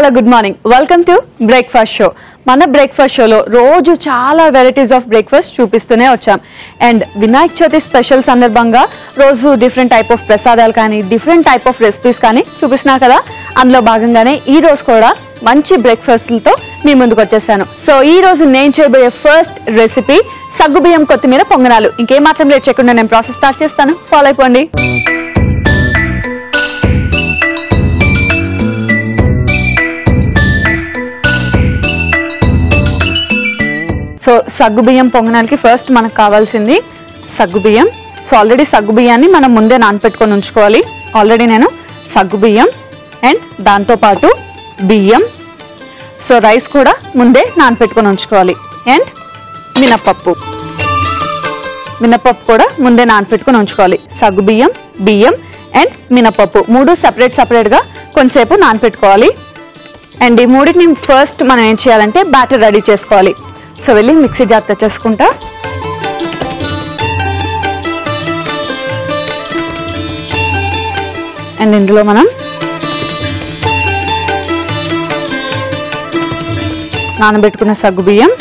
చాలా good morning. Welcome to breakfast show. మన breakfast షోలో రోజు చాలా వెరైటీస్ ఆఫ్ బ్రేక్ఫాస్ట్ చూపిస్తూనే వచ్చాం. అండ్ వినాయక చవితి స్పెషల్ సందర్భంగా రోజు డిఫరెంట్ టైప్ ఆఫ్ ప్రసాదాలు కానీ డిఫరెంట్ టైప్ ఆఫ్ రెసిపీస్ కానీ చూపిస్తున్నా కదా. అందులో భాగంగానే ఈ రోజు కూడా మంచి బ్రేక్ఫాస్ట్లతో మీ ముందుకు వచ్చేసాను. సో ఈ రోజు నేను చేయబోయే ఫస్ట్ రెసిపీ సగ్గుబియ్యం కొత్తిమీర పొంగనాలు. ఇంకేం మాత్రం లేట్ చేయకుండా నేను ప్రాసెస్ స్టార్ట్ చేస్తాను. ఫాలో అయిపోండి. సో సగ్గుబియ్యం పొంగనాలకి ఫస్ట్ మనకు కావాల్సింది సగ్గుబియ్యం. సో ఆల్రెడీ సగ్గుబియ్యాన్ని మనం ముందే నానపెట్టుకొని ఉంచుకోవాలి. ఆల్రెడీ నేను సగ్గుబియ్యం అండ్ దాంతోపాటు బియ్యం, సో రైస్ కూడా ముందే నానపెట్టుకొని ఉంచుకోవాలి. అండ్ మినపప్పు కూడా ముందే నానపెట్టుకొని ఉంచుకోవాలి. సగ్గుబియ్యం, బియ్యం అండ్ మినపప్పు మూడు సపరేట్గా కొంతసేపు నానపెట్టుకోవాలి. అండ్ ఈ మూడింటిని ఫస్ట్ మనం ఏం చేయాలంటే బ్యాటర్ రెడీ చేసుకోవాలి. సో వెళ్ళి మిక్సీ జార్ తెచ్చేసుకుంటా. అండ్ ఇందులో మనం నానబెట్టుకున్న సగ్గుబియ్యం.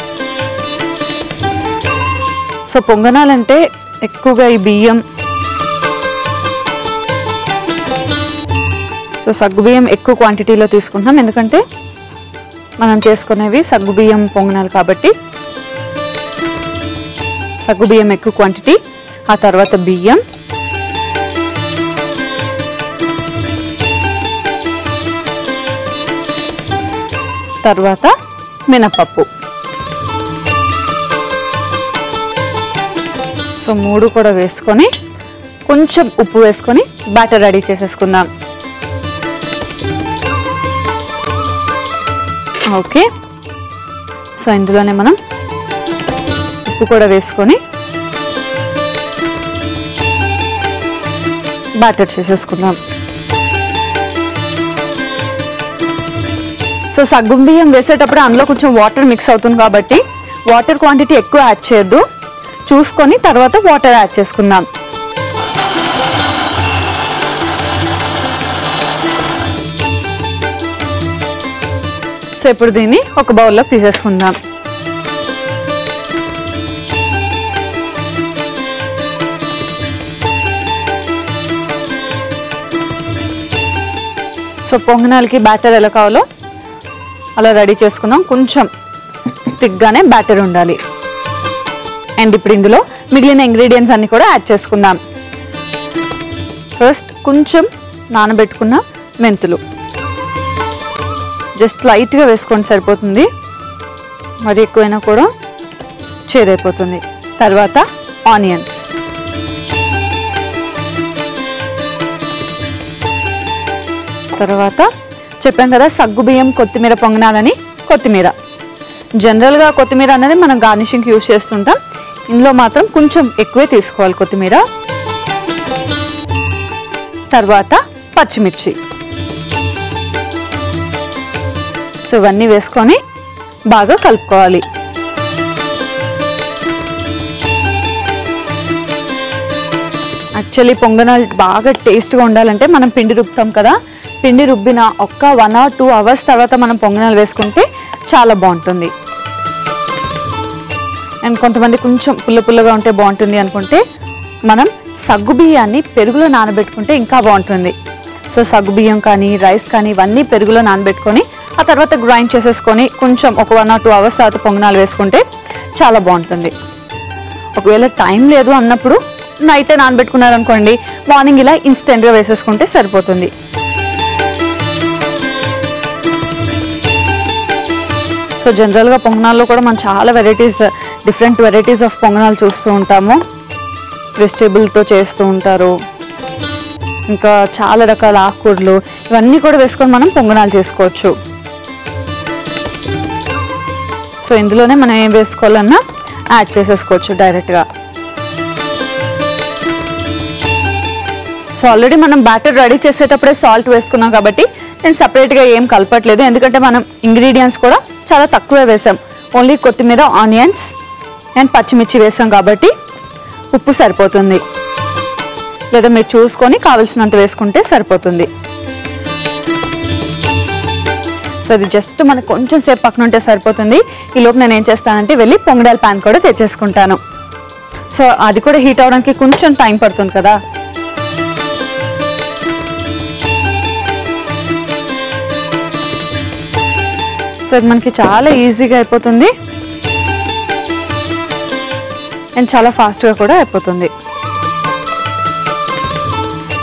సో పొంగనాలంటే ఎక్కువగా ఈ బియ్యం, సో సగ్గుబియ్యం ఎక్కువ క్వాంటిటీలో తీసుకుంటున్నాం ఎందుకంటే మనం చేసుకునేవి సగ్గుబియ్యం పొంగనాలు కాబట్టి సగ్గుబియ్యం ఎక్కువ క్వాంటిటీ. ఆ తర్వాత బియ్యం, తర్వాత మినపప్పు. సో మూడు కూడా వేసుకొని కొంచెం ఉప్పు వేసుకొని బ్యాటర్ రెడీ చేసేసుకుందాం. ఓకే, సో ఇందులోనే మనం ఉప్పు కూడా వేసుకొని బ్యాటర్ చేసేసుకుందాం. సో సగ్గు బియ్యం వేసేటప్పుడు అందులో కొంచెం వాటర్ మిక్స్ అవుతుంది కాబట్టి వాటర్ క్వాంటిటీ ఎక్కువ యాడ్ చేయొద్దు, చూసుకొని తర్వాత వాటర్ యాడ్ చేసుకుందాం. సో ఇప్పుడు దీన్ని ఒక బౌల్లోకి తీసేసుకుందాం. సో పొంగనాలకి బ్యాటర్ ఎలా కావాలో అలా రెడీ చేసుకుందాం. కొంచెం థిక్గానే బ్యాటర్ ఉండాలి. అండ్ ఇప్పుడు ఇందులో మిగిలిన ఇంగ్రీడియంట్స్ అన్ని కూడా యాడ్ చేసుకుందాం. ఫస్ట్ కొంచెం నానబెట్టుకున్న మెంతులు, జస్ట్ లైట్గా వేసుకొని సరిపోతుంది, మరి ఎక్కువైనా కూడా చేదైపోతుంది. తర్వాత ఆనియన్స్, తర్వాత చెప్పాం కదా సగ్గుబియ్యం కొత్తిమీర పొంగనాలని. కొత్తిమీర జనరల్గా కొత్తిమీర అనేది మనం గార్నిషింగ్కి యూజ్ చేస్తుంటాం, ఇందులో మాత్రం కొంచెం ఎక్కువే తీసుకోవాలి కొత్తిమీర. తర్వాత పచ్చిమిర్చి. సో ఇవన్నీ వేసుకొని బాగా కలుపుకోవాలి. యాక్చువల్లీ పొంగనాలు బాగా టేస్ట్గా ఉండాలంటే మనం పిండి రుబ్బుతాం కదా, పిండి రుబ్బిన ఒక్క 1 or 2 hours తర్వాత మనం పొంగనాలు వేసుకుంటే చాలా బాగుంటుంది. అండ్ కొంతమంది కొంచెం పుల్లగా ఉంటే బాగుంటుంది అనుకుంటే మనం సగ్గుబియ్యాన్ని పెరుగులో నానబెట్టుకుంటే ఇంకా బాగుంటుంది. సో సగ్గుబియ్యం కానీ రైస్ కానీ ఇవన్నీ పెరుగులో నానబెట్టుకొని ఆ తర్వాత గ్రైండ్ చేసేసుకొని కొంచెం ఒక 1 or 2 hours తర్వాత పొంగనాలు వేసుకుంటే చాలా బాగుంటుంది. ఒకవేళ టైం లేదు అన్నప్పుడు నైటే నానబెట్టుకున్నారనుకోండి, మార్నింగ్ ఇలా ఇన్స్టెంట్గా వేసేసుకుంటే సరిపోతుంది. సో జనరల్గా పొంగనాల్లో కూడా మనం చాలా డిఫరెంట్ వెరైటీస్ ఆఫ్ పొంగనాలు చూస్తూ ఉంటాము. వెజిటేబుల్తో చేస్తూ ఉంటారు, ఇంకా చాలా రకాల ఆకుకూరలు ఇవన్నీ కూడా వేసుకొని మనం పొంగనాలు చేసుకోవచ్చు. సో ఇందులోనే మనం ఏం వేసుకోవాలన్నా యాడ్ చేసేసుకోవచ్చు డైరెక్ట్గా. సో ఆల్రెడీ మనం బ్యాటర్ రెడీ చేసేటప్పుడే సాల్ట్ వేసుకున్నాం కాబట్టి నేను సపరేట్గా ఏం కలపట్లేదు, ఎందుకంటే మనం ఇంగ్రీడియంట్స్ కూడా చాలా తక్కువే వేసాం. ఓన్లీ కొత్తిమీర, ఆనియన్స్ అండ్ పచ్చిమిర్చి వేసాం కాబట్టి ఉప్పు సరిపోతుంది. లేదా మీరు చూసుకొని కావాల్సినంత వేసుకుంటే సరిపోతుంది. సో ఇది జస్ట్ మనకు కొంచెం సేపు పక్కన ఉంటే సరిపోతుంది. ఈ లోపు నేను ఏం చేస్తానంటే వెళ్ళి పొంగడాల ప్యాన్ కూడా తెచ్చేసుకుంటాను. సో అది కూడా హీట్ అవడానికి కొంచెం టైం పడుతుంది కదా. సో ఇది మనకి చాలా ఈజీగా అయిపోతుంది అండ్ చాలా ఫాస్ట్గా కూడా అయిపోతుంది.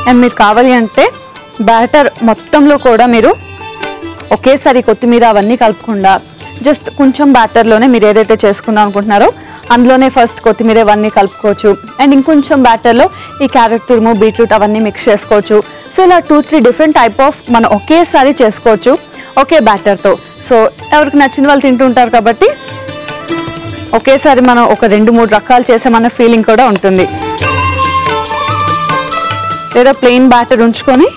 అండ్ మీరు కావాలి అంటే బ్యాటర్ మొత్తంలో కూడా మీరు ఒకేసారి కొత్తిమీర అవన్నీ కలపకుండా జస్ట్ కొంచెం బ్యాటర్లోనే మీరు ఏదైతే చేసుకుందాం అనుకుంటున్నారో అందులోనే ఫస్ట్ కొత్తిమీర అవన్నీ కలుపుకోవచ్చు. అండ్ ఇంకొంచెం బ్యాటర్లో ఈ క్యారెట్ తురుము, బీట్రూట్ అవన్నీ మిక్స్ చేసుకోవచ్చు. సో ఇలా 2-3 డిఫరెంట్ టైప్ ఆఫ్ మనం ఒకేసారి చేసుకోవచ్చు ఒకే బ్యాటర్తో. సో ఎవరికి నచ్చిన వాళ్ళు తింటూ ఉంటారు కాబట్టి ఒకేసారి మనం ఒక 2-3 రకాలు చేసామన్న ఫీలింగ్ కూడా ఉంటుంది. లేదా ప్లెయిన్ బ్యాటర్ ఉంచుకొని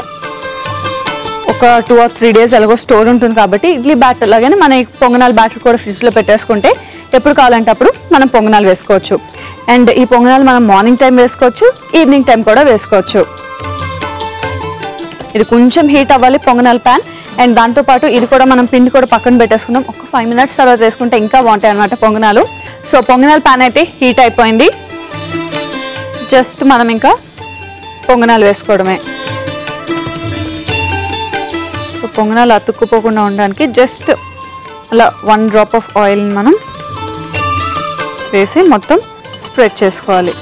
ఒక 2 or 3 days ఎలాగో స్టోర్ ఉంటుంది కాబట్టి ఇడ్లీ బ్యాటర్ లాగానే మన పొంగనాల బ్యాటర్ కూడా ఫ్రిడ్జ్లో పెట్టేసుకుంటే ఎప్పుడు కావాలంటే అప్పుడు మనం పొంగనాలు వేసుకోవచ్చు. అండ్ ఈ పొంగనాలు మనం మార్నింగ్ టైం వేసుకోవచ్చు, ఈవినింగ్ టైం కూడా వేసుకోవచ్చు. ఇది కొంచెం హీట్ అవ్వాలి పొంగనాల ప్యాన్. అండ్ దాంతోపాటు ఇది కూడా మనం పిండి కూడా పక్కన పెట్టేసుకుందాం. ఒక 5 minutes తర్వాత వేసుకుంటే ఇంకా బాగుంటాయి అన్నమాట పొంగనాలు. సో పొంగనాల ప్యాన్ అయితే హీట్ అయిపోయింది. జస్ట్ మనం ఇంకా పొంగనాలు వేసుకోవడమే. సో పొంగనాలు అతుక్కుపోకుండా ఉండడానికి జస్ట్ అలా 1 drop ఆఫ్ ఆయిల్ని మనం వేసి మొత్తం స్ప్రెడ్ చేసుకోవాలి.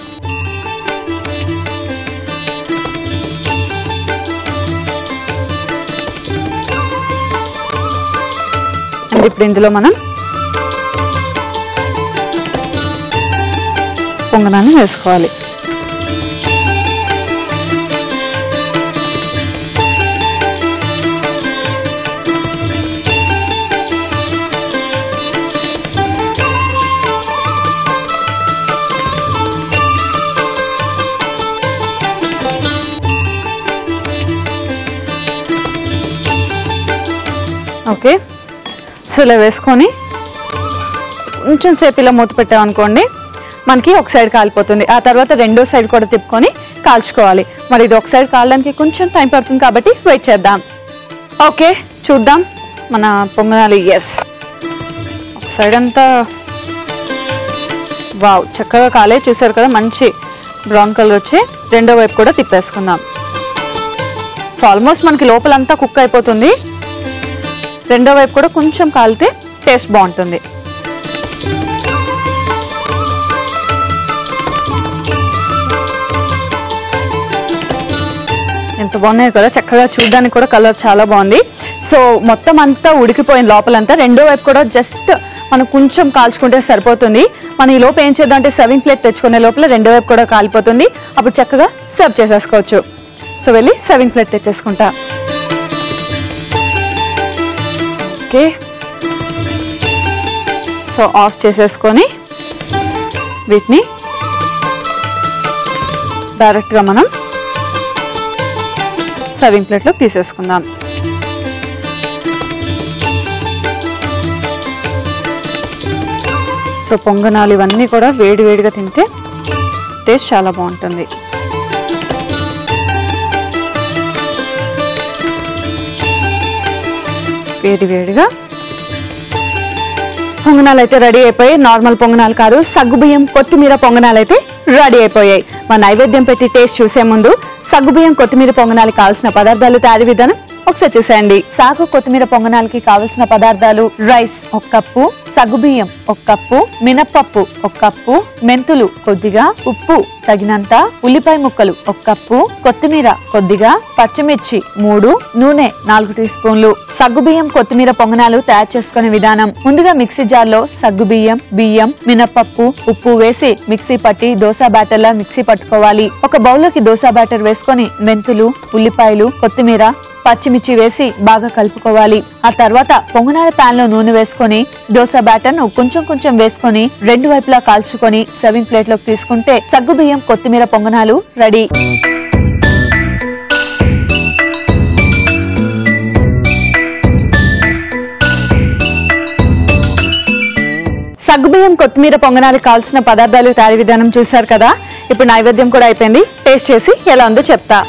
అండ్ ఇప్పుడు ఇందులో మనం పొంగనాన్ని వేసుకోవాలి. ఓకే, సో ఇలా వేసుకొని కొంచెం సేపు ఇలా మూత పెట్టామనుకోండి మనకి ఒక సైడ్ కాలిపోతుంది. ఆ తర్వాత రెండో సైడ్ కూడా తిప్పుకొని కాల్చుకోవాలి. మరి ఇది ఒక సైడ్ కాలడానికి కొంచెం టైం పడుతుంది కాబట్టి వెయిట్ చేద్దాం. ఓకే, చూద్దాం మన పొంగనాలు. ఎస్, ఒక సైడ్ అంతా వావ్ చక్కగా కాలే, చూసారు కదా మంచి బ్రౌన్ కలర్ వచ్చి. రెండో వైపు కూడా తిప్పేసుకుందాం. సో ఆల్మోస్ట్ మనకి లోపలంతా కుక్ అయిపోతుంది. రెండో వైపు కూడా కొంచెం కాలితే టేస్ట్ బాగుంటుంది. ఎంత బాగున్నాయి కదా, చక్కగా చూడడానికి కూడా కలర్ చాలా బాగుంది. సో మొత్తం అంతా ఉడికిపోయింది లోపలంతా. రెండో వైపు కూడా జస్ట్ మనం కొంచెం కాల్చుకుంటే సరిపోతుంది. మనం ఈ లోపు ఏం చేద్దాం అంటే సర్వింగ్ ప్లేట్ తెచ్చుకునే లోపల రెండో వైపు కూడా కాలిపోతుంది. అప్పుడు చక్కగా సర్వ్ చేసేసుకోవచ్చు. సో వెళ్ళి సర్వింగ్ ప్లేట్ తెచ్చేసుకుంటా. ఓకే, సో ఆఫ్ చేసేసుకొని వీటిని డైరెక్ట్గా మనం సర్వింగ్ ప్లేట్లో తీసేసుకుందాం. సో పొంగనాలు ఇవన్నీ కూడా వేడి వేడిగా తింటే టేస్ట్ చాలా బాగుంటుంది. వేడి వేడిగా పొంగనాలు అయితే రెడీ అయిపోయాయి. నార్మల్ పొంగనాలు కాదు, సగ్గుబియ్యం కొత్తిమీర పొంగనాలు అయితే రెడీ అయిపోయాయి. మా నైవేద్యం పెట్టి టేస్ట్ చూసే ముందు సగ్గుబియ్యం కొత్తిమీర పొంగనాలు కావాల్సిన పదార్థాలు, తయారీ విధానం ఒకసారి చూసేయండి. సాగు కొత్తిమీర పొంగనాలకి కావలసిన పదార్థాలు: రైస్ 1 కప్పు, సగ్గుబియ్యం 1 కప్పు, మినప్పప్పు 1 కప్పు, మెంతులు కొద్దిగా, ఉప్పు తగినంత, ఉల్లిపాయ ముక్కలు 1 కప్పు, కొత్తిమీర కొద్దిగా, పచ్చిమిర్చి 3, నూనె 4 టీ స్పూన్లు. సగ్గుబియ్యం కొత్తిమీర పొంగనాలు తయారు చేసుకునే విధానం: ముందుగా మిక్సీ జార్లో సగ్గుబియ్యం, బియ్యం, మినప్పప్పు, ఉప్పు వేసి మిక్సీ పట్టి దోసా బ్యాటర్ లా మిక్సీ పట్టుకోవాలి. ఒక బౌల్లోకి దోసా బ్యాటర్ వేసుకొని మెంతులు, ఉల్లిపాయలు, కొత్తిమీర, పచ్చిమిర్చి వేసి బాగా కలుపుకోవాలి. ఆ తర్వాత పొంగనాల ప్యాన్ లో నూనె వేసుకొని దోసా బ్యాటర్ ను కొంచెం కొంచెం వేసుకొని 2 వైపులా కాల్చుకొని సర్వింగ్ ప్లేట్ లోకి తీసుకుంటే సగ్గుబియ్యం కొత్తిమీర పొంగనాలు రెడీ. సగ్గుబియ్యం కొత్తిమీర పొంగనాలకు కావాల్సిన పదార్థాలు, తయారీ విధానం చూసారు కదా. ఇప్పుడు నైవేద్యం కూడా అయిపోయింది. టేస్ట్ చేసి ఎలా ఉందో చెప్తా.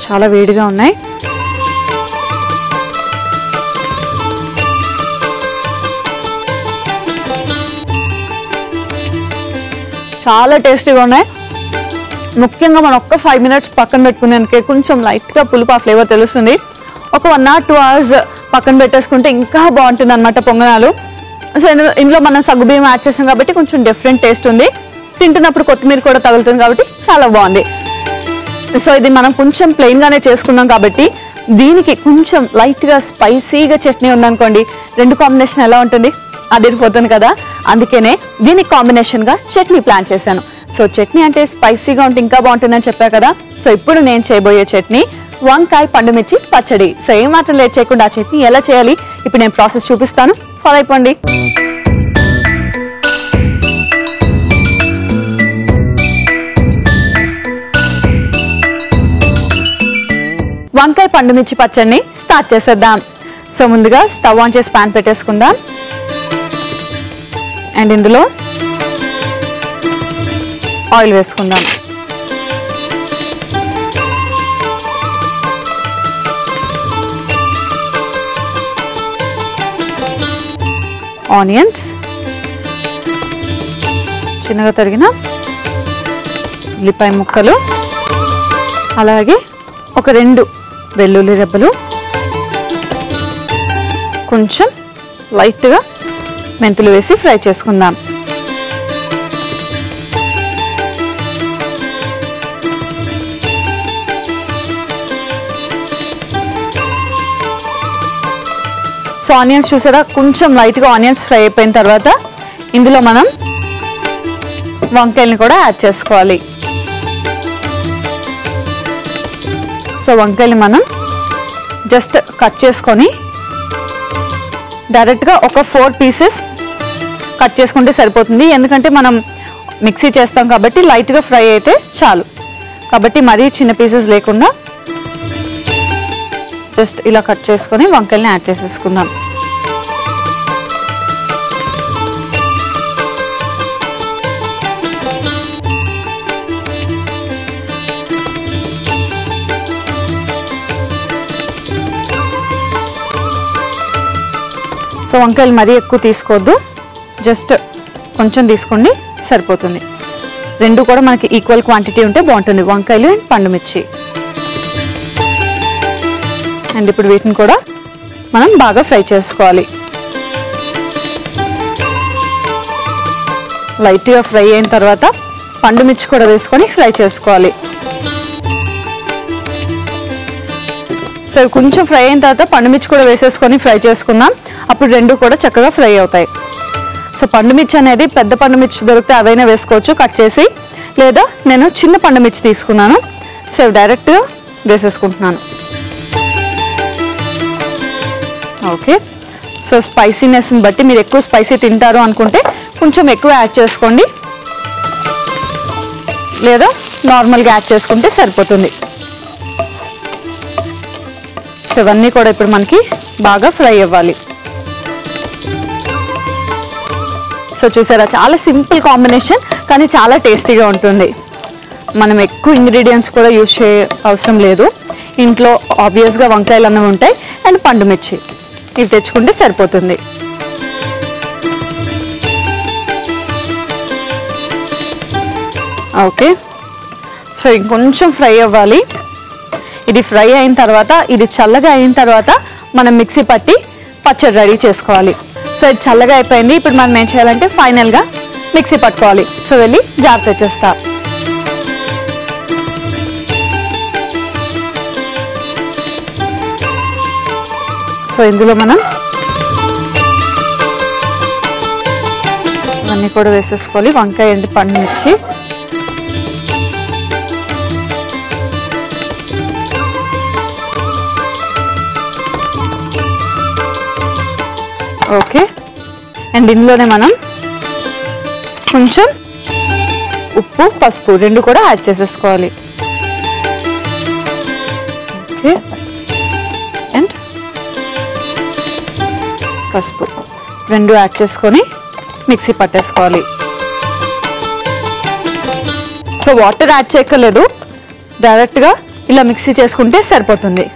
చాలా వేడిగా ఉన్నాయి. చాలా టేస్టీగా ఉన్నాయి. ముఖ్యంగా మనం ఒక్క 5 minutes పక్కన పెట్టుకునేందుకే కొంచెం లైట్గా పులుపు ఆ ఫ్లేవర్ తెలుస్తుంది. ఒక 1 or 2 hours పక్కన పెట్టేసుకుంటే ఇంకా బాగుంటుంది అనమాట పొంగనాలు. సో ఇందులో మనం సగ్గుబియ్యం యాడ్ చేసాం కాబట్టి కొంచెం డిఫరెంట్ టేస్ట్ ఉంది. తింటున్నప్పుడు కొత్తిమీర కూడా తగులుతుంది కాబట్టి చాలా బాగుంది. సో ఇది మనం కొంచెం ప్లెయిన్గానే చేసుకున్నాం కాబట్టి దీనికి కొంచెం లైట్గా స్పైసీగా చట్నీ ఉందనుకోండి, రెండు కాంబినేషన్ ఎలా ఉంటుంది, అదిరిపోతుంది కదా. అందుకనే దీనికి కాంబినేషన్గా చట్నీ ప్లాన్ చేశాను. సో చట్నీ అంటే స్పైసీగా ఉంటే ఇంకా బాగుంటుందని చెప్పా కదా. సో ఇప్పుడు నేను చేయబోయే చట్నీ వంకాయ పండుమిర్చి పచ్చడి. సో ఏమాత్రం లేట్ చేయకుండా ఆ చట్నీ ఎలా చేయాలి ఇప్పుడు నేను ప్రాసెస్ చూపిస్తాను, ఫాలో అయిపోండి. వంకాయ పండుమిర్చి పచ్చడిని స్టార్ట్ చేసేద్దాం. సో ముందుగా స్టవ్ ఆన్ చేసి పాన్ పెట్టేసుకుందాం. అండ్ ఇందులో ఆయిల్ వేసుకుందాం. ఆనియన్స్, చిన్నగా తరిగిన ఉల్లిపాయ ముక్కలు, అలాగే ఒక 2 వెల్లుల్లి రెబ్బలు, కొంచెం లైట్గా మెంతులు వేసి ఫ్రై చేసుకుందాం. సో ఆనియన్స్ చూసారా, కొంచెం లైట్గా ఆనియన్స్ ఫ్రై అయిపోయిన తర్వాత ఇందులో మనం వంకాయల్ని కూడా యాడ్ చేసుకోవాలి. సో వంకాయలు మనం జస్ట్ కట్ చేసుకొని డైరెక్ట్గా ఒక 4 pieces కట్ చేసుకుంటే సరిపోతుంది. ఎందుకంటే మనం మిక్సీ చేస్తాం కాబట్టి లైట్గా ఫ్రై అయితే చాలు. కాబట్టి మరీ చిన్న పీసెస్ లేకుండా జస్ట్ ఇలా కట్ చేసుకొని వంకాయల్ని యాడ్ చేసేసుకుందాం. సో వంకాయలు మరీ ఎక్కువ తీసుకోవద్దు, జస్ట్ కొంచెం తీసుకోండి సరిపోతుంది. రెండు కూడా మనకి ఈక్వల్ క్వాంటిటీ ఉంటే బాగుంటుంది, వంకాయలు అండ్ పండుమిర్చి. అండ్ ఇప్పుడు వీటిని కూడా మనం బాగా ఫ్రై చేసుకోవాలి. లైట్గా ఫ్రై అయిన తర్వాత పండుమిర్చి కూడా వేసుకొని ఫ్రై చేసుకోవాలి. సో కొంచెం ఫ్రై అయిన తర్వాత పండుమిర్చి కూడా వేసేసుకొని ఫ్రై చేసుకుందాం. అప్పుడు రెండు కూడా చక్కగా ఫ్రై అవుతాయి. సో పండుమిర్చి అనేది పెద్ద పండుమిర్చి దొరికితే అవైనా వేసుకోవచ్చు కట్ చేసి, లేదా నేను చిన్న పండుమిర్చి తీసుకున్నాను. సో డైరెక్ట్గా వేసేసుకుంటున్నాను. ఓకే, సో స్పైసీనెస్ని బట్టి మీరు ఎక్కువ స్పైసీ తింటారు అనుకుంటే కొంచెం ఎక్కువ యాడ్ చేసుకోండి, లేదా నార్మల్గా యాడ్ చేసుకుంటే సరిపోతుంది. సో ఇవన్నీ కూడా ఇప్పుడు మనకి బాగా ఫ్రై అవ్వాలి. సో చూసారా, చాలా సింపుల్ కాంబినేషన్ కానీ చాలా టేస్టీగా ఉంటుంది. మనం ఎక్కువ ఇంగ్రీడియంట్స్ కూడా యూజ్ చేయ అవసరం లేదు. ఇంట్లో ఆబ్వియస్గా వంకాయలు అన్నవి ఉంటాయి అండ్ పండుమిర్చి ఇవి తెచ్చుకుంటే సరిపోతుంది. ఓకే, సో ఇంకొంచెం ఫ్రై అవ్వాలి. ఇది ఫ్రై అయిన తర్వాత, ఇది చల్లగా అయిన తర్వాత మనం మిక్సీ పట్టి పచ్చడి రెడీ చేసుకోవాలి. సో ఇది చల్లగా అయిపోయింది. ఇప్పుడు మనం ఏం చేయాలంటే ఫైనల్గా మిక్సీ పట్టుకోవాలి. సో వెళ్ళి జార్ తెచ్చేస్తా. సో ఇందులో మనం ఇవన్నీ కూడా వేసేసుకోవాలి, వంకాయ అండ్ పండుమిర్చి. ఓకే, అండ్ ఇందులోనే మనం కొంచెం ఉప్పు, పసుపు రెండు కూడా యాడ్ చేసేసుకోవాలి. ఓకే, అండ్ పసుపు రెండు యాడ్ చేసుకొని మిక్సీ పట్టేసుకోవాలి. సో వాటర్ యాడ్ చేయక్కర్లేదు, డైరెక్ట్గా ఇలా మిక్సీ చేసుకుంటే సరిపోతుంది.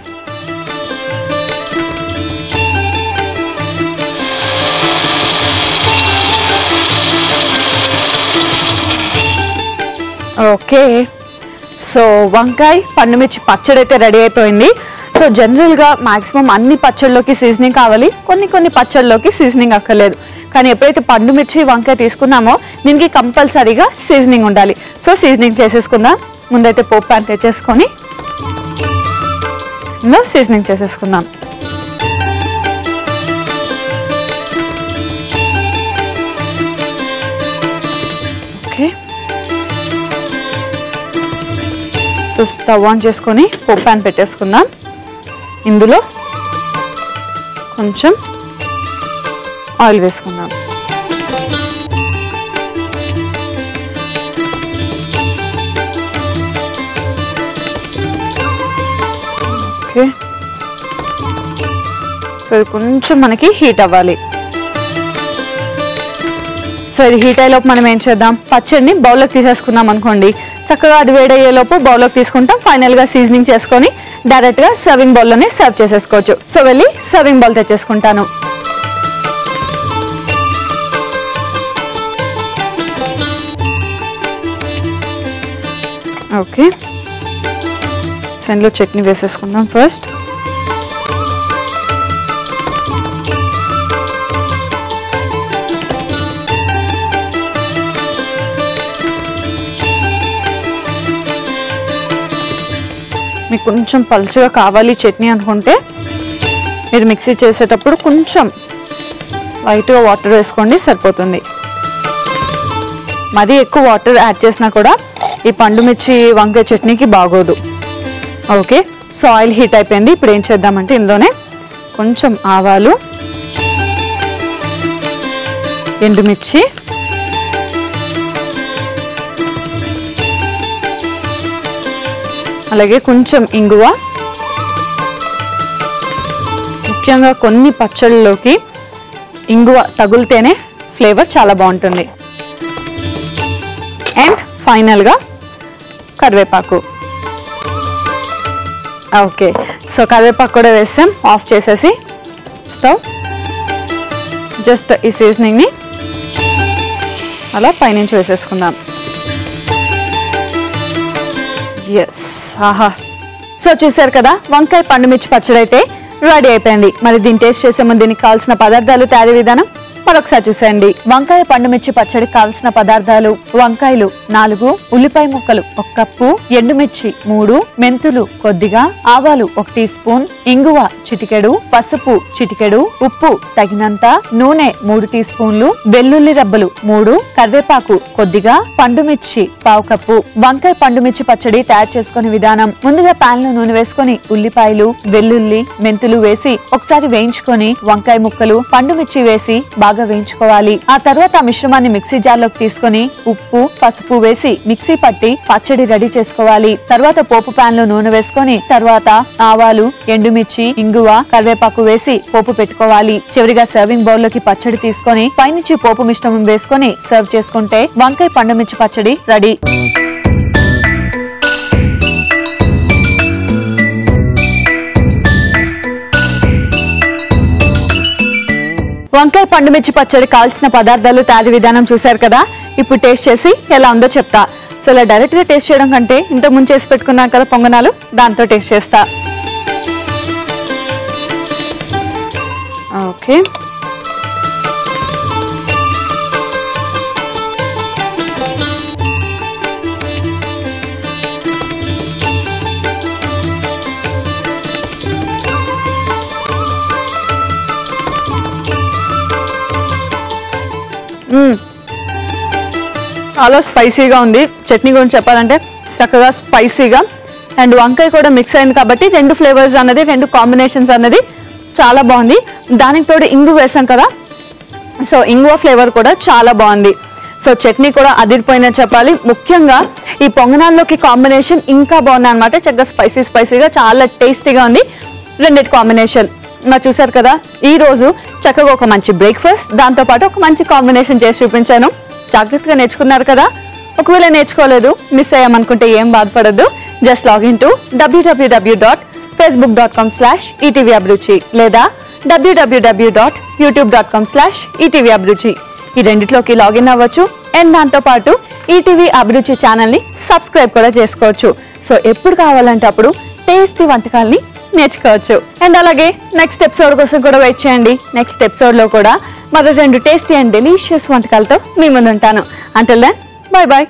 ఓకే, సో వంకాయ పండుమిర్చి పచ్చడి అయితే రెడీ అయిపోయింది. సో జనరల్గా మాక్సిమం అన్ని పచ్చళ్ళలోకి సీజనింగ్ కావాలి, కొన్ని పచ్చళ్ళలోకి సీజనింగ్ అక్కర్లేదు. కానీ ఎప్పుడైతే పండుమిర్చి వంకాయ తీసుకున్నామో దీనికి కంపల్సరీగా సీజనింగ్ ఉండాలి. సో సీజనింగ్ చేసేసుకుందాం. ముందైతే పోపు ప్యాన్ తెచ్చేసుకొని సీజనింగ్ చేసేసుకుందాం. ఓకే, సో స్టవ్ ఆన్ చేసుకొని పోపు ప్యాన్ పెట్టేసుకుందాం. ఇందులో కొంచెం ఆయిల్ వేసుకుందాం. ఓకే, సో ఇది కొంచెం మనకి హీట్ అవ్వాలి. సో ఇది హీట్ అయ్యేలోపు మనం ఏం చేద్దాం, పచ్చడిని బౌల్లోకి తీసేసుకుందాం అనుకోండి. చక్కగా అది వేడయ్యేలోపు బౌల్లోకి తీసుకుంటాం. ఫైనల్గా సీజనింగ్ చేసుకొని డైరెక్ట్గా సర్వింగ్ బౌల్లోనే సర్వ్ చేసేసుకోవచ్చు. సో వెళ్ళి సర్వింగ్ బౌల్ తెచ్చేసుకుంటాను. ఓకే, సో ఇందులో చట్నీ వేసేసుకుందాం ఫస్ట్. మీకు కొంచెం పలుచగా కావాలి చట్నీ అనుకుంటే మీరు మిక్సీ చేసేటప్పుడు కొంచెం లైట్గా వాటర్ వేసుకోండి, సరిపోతుంది. మరీ ఎక్కువ వాటర్ యాడ్ చేసినా కూడా ఈ పండుమిర్చి వంకాయ చట్నీకి బాగోదు. ఓకే, సో ఆయిల్ హీట్ అయిపోయింది. ఇప్పుడు ఏం చేద్దామంటే ఇందులోనే కొంచెం ఆవాలు, ఎండుమిర్చి, అలాగే కొంచెం ఇంగువ. ముఖ్యంగా కొన్ని పచ్చళ్ళలోకి ఇంగువ తగులుతేనే ఫ్లేవర్ చాలా బాగుంటుంది. అండ్ ఫైనల్గా కరివేపాకు. ఓకే, సో కరివేపాకు కూడా వేసాం. ఆఫ్ చేసేసి స్టవ్ జస్ట్ ఈ సీజనింగ్ని అలా పైనుంచి వేసేసుకుందాం. ఎస్, ఆహా. సో చూసారు కదా, వంకాయ పండుమిర్చి పచ్చడి అయితే రెడీ అయిపోయింది. మరి దీన్ని టేస్ట్ చేసే ముందు దీనికి కావాల్సిన పదార్థాలు, తయారీ విధానం మరొకసారి చూసేయండి. వంకాయ పండుమిర్చి పచ్చడికి కావలసిన పదార్థాలు: వంకాయలు 4, ఉల్లిపాయ ముక్కలు 1 కప్పు, ఎండుమిర్చి 3, మెంతులు కొద్దిగా, ఆవాలు 1 టీ స్పూన్, ఇంగువ చిటికెడు, పసుపు చిటికెడు, ఉప్పు తగినంత, నూనె 3 టీ స్పూన్లు, వెల్లుల్లి రబ్బలు 3, కరివేపాకు కొద్దిగా, పండుమిర్చి 1/2 కప్పు. వంకాయ పండుమిర్చి పచ్చడి తయారు చేసుకునే విధానం: ముందుగా పాన్ లో నూనె వేసుకొని ఉల్లిపాయలు, వెల్లుల్లి, మెంతులు వేసి ఒకసారి వేయించుకొని వంకాయ ముక్కలు, పండుమిర్చి వేసి బాగా వేయించుకోవాలి. ఆ తర్వాత ఆ మిశ్రమాన్ని మిక్సీ జార్ లోకి తీసుకొని ఉప్పు, పసుపు వేసి మిక్సీ పట్టి పచ్చడి రెడీ చేసుకోవాలి. తర్వాత పోపు పాన్ లో నూనె వేసుకొని తర్వాత ఆవాలు, ఎండుమిర్చి, ఇంగువ, కరివేపాకు వేసి పోపు పెట్టుకోవాలి. చివరిగా సర్వింగ్ బౌల్ లోకి పచ్చడి తీసుకొని పైనుంచి పోపు మిశ్రమం వేసుకొని సర్వ్ చేసుకుంటే వంకాయ పండుమిర్చి పచ్చడి రెడీ. వంకాయ పండుమిర్చి పచ్చడి కావాల్సిన పదార్థాలు, తయారీ విధానం చూశారు కదా. ఇప్పుడు టేస్ట్ చేసి ఎలా ఉందో చెప్తా. సో ఇలా డైరెక్ట్ గా టేస్ట్ చేయడం కంటే ఇంతకు ముందు చేసి పెట్టుకున్నాం కదా పొంగనాలు, దాంతో టేస్ట్ చేస్తా. ఓకే, చాలా స్పైసీగా ఉంది. చట్నీ గురించి చెప్పాలంటే చక్కగా స్పైసీగా, అండ్ వంకాయ కూడా మిక్స్ అయింది కాబట్టి 2 ఫ్లేవర్స్ అన్నది, 2 కాంబినేషన్స్ అన్నది చాలా బాగుంది. దానికి తోడు ఇంగు వేసాం కదా, సో ఇంగువ ఫ్లేవర్ కూడా చాలా బాగుంది. సో చట్నీ కూడా అదిరిపోయిందని చెప్పాలి. ముఖ్యంగా ఈ పొంగనాల్లోకి కాంబినేషన్ ఇంకా బాగుంది అనమాట. చక్కగా స్పైసీగా చాలా టేస్టీగా ఉంది. 2 కాంబినేషన్ మరి చూసారు కదా. ఈ రోజు చక్కగా ఒక మంచి బ్రేక్ఫాస్ట్, దాంతోపాటు ఒక మంచి కాంబినేషన్ చేసి చూపించాను. జాగ్రత్తగా నేర్చుకున్నారు కదా. ఒకవేళ నేర్చుకోలేదు, మిస్ అయ్యామనుకుంటే ఏం బాధపడద్దు. జస్ట్ లాగిన్ టు www.facebook.com/etvabruchi లేదా www.youtube.com/etvabruchi. ఈ రెండిట్లోకి లాగిన్ అవ్వచ్చు అండ్ దాంతో పాటు ఈటీవీ అభిరుచి ఛానల్ ని సబ్స్క్రైబ్ కూడా చేసుకోవచ్చు. సో ఎప్పుడు కావాలంటే అప్పుడు టేస్టీ వంటకాల్ని నేర్చుకోవచ్చు. అండ్ అలాగే నెక్స్ట్ ఎపిసోడ్ కోసం కూడా వెయిట్ చేయండి. నెక్స్ట్ ఎపిసోడ్ లో కూడా మరో 2 టేస్టీ అండ్ డెలీషియస్ వంటకాలతో మీ ముందు ఉంటాను. Until then bye by.